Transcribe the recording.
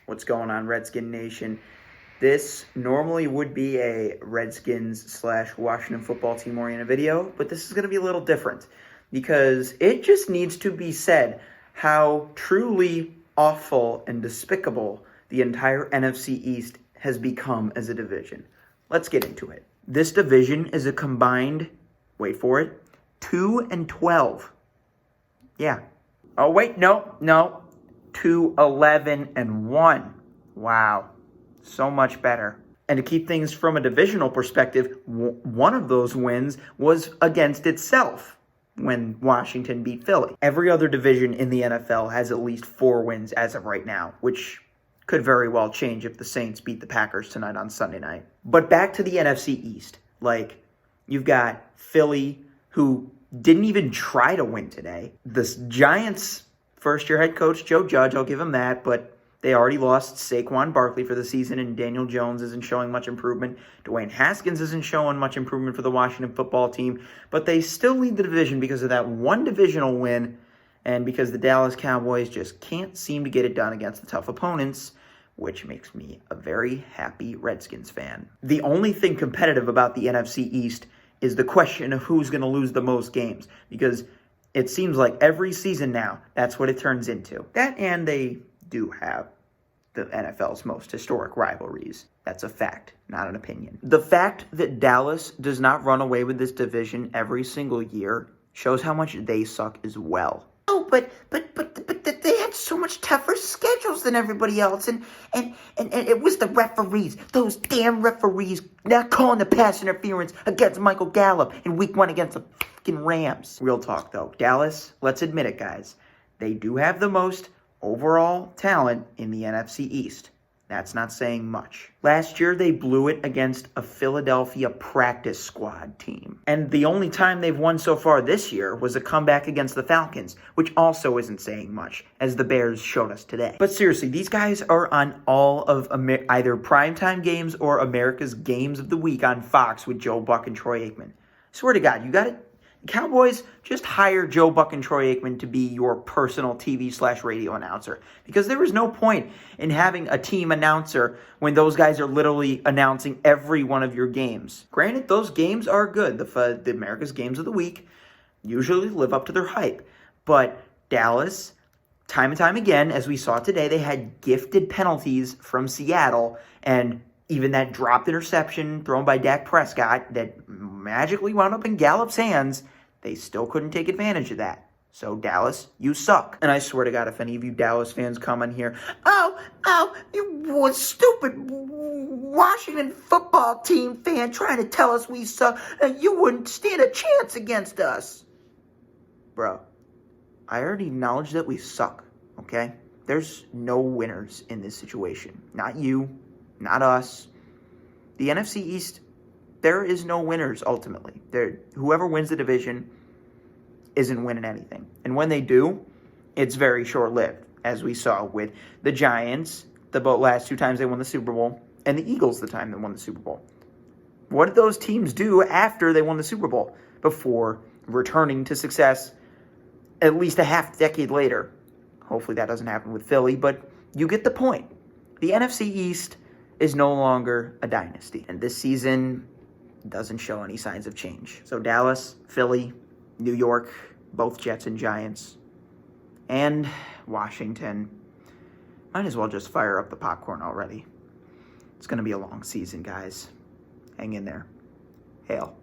What's going on, Redskin Nation? This normally would be a Redskins/Washington football team oriented video, but this is going to be a little different because it just needs to be said how truly awful and despicable the entire NFC East has become as a division. Let's get into it. This division is a combined, wait for it, 2-12. Yeah. Oh, wait, no. 2-11-1. Wow. So much better. And to keep things from a divisional perspective, one of those wins was against itself when Washington beat Philly. Every other division in the NFL has at least 4 wins as of right now, which could very well change if the Saints beat the Packers tonight on Sunday night. But back to the NFC East. You've got Philly, who didn't even try to win today. The Giants' first-year head coach, Joe Judge, I'll give him that, but they already lost Saquon Barkley for the season, and Daniel Jones isn't showing much improvement. Dwayne Haskins isn't showing much improvement for the Washington football team, but they still lead the division because of that one divisional win and because the Dallas Cowboys just can't seem to get it done against the tough opponents, which makes me a very happy Redskins fan. The only thing competitive about the NFC East is the question of who's going to lose the most games, because it seems like every season now, that's what it turns into. That, and they do have the NFL's most historic rivalries. That's a fact, not an opinion. The fact that Dallas does not run away with this division every single year shows how much they suck as well. Oh, but they had so much tougher schedules than everybody else, and it was the referees, those damn referees not calling the pass interference against Michael Gallup in Week 1 against the fucking Rams. Real talk, though. Dallas, let's admit it, guys. They do have the most overall talent in the NFC East. That's not saying much. Last year, they blew it against a Philadelphia practice squad team. And the only time they've won so far this year was a comeback against the Falcons, which also isn't saying much, as the Bears showed us today. But seriously, these guys are on all of either primetime games or America's Games of the Week on Fox with Joe Buck and Troy Aikman. Swear to God, you got it? Cowboys, just hire Joe Buck and Troy Aikman to be your personal TV/radio announcer, because there is no point in having a team announcer when those guys are literally announcing every one of your games. Granted, those games are good. The America's Games of the Week usually live up to their hype, but Dallas, time and time again, as we saw today, they had gifted penalties from Seattle, and even that dropped interception thrown by Dak Prescott that magically wound up in Gallup's hands, they still couldn't take advantage of that. So, Dallas, you suck. And I swear to God, if any of you Dallas fans come on here, you was stupid Washington football team fan trying to tell us we suck, and you wouldn't stand a chance against us. Bro, I already acknowledged that we suck, okay? There's no winners in this situation. Not you. Not us. The NFC East, there is no winners ultimately. Whoever wins the division isn't winning anything. And when they do, it's very short-lived, as we saw with the Giants the last 2 times they won the Super Bowl, and the Eagles the time they won the Super Bowl. What did those teams do after they won the Super Bowl before returning to success at least a half decade later? Hopefully that doesn't happen with Philly, but you get the point. The NFC East is no longer a dynasty. And this season doesn't show any signs of change. So Dallas, Philly, New York, both Jets and Giants, and Washington, might as well just fire up the popcorn already. It's going to be a long season, guys. Hang in there. Hail.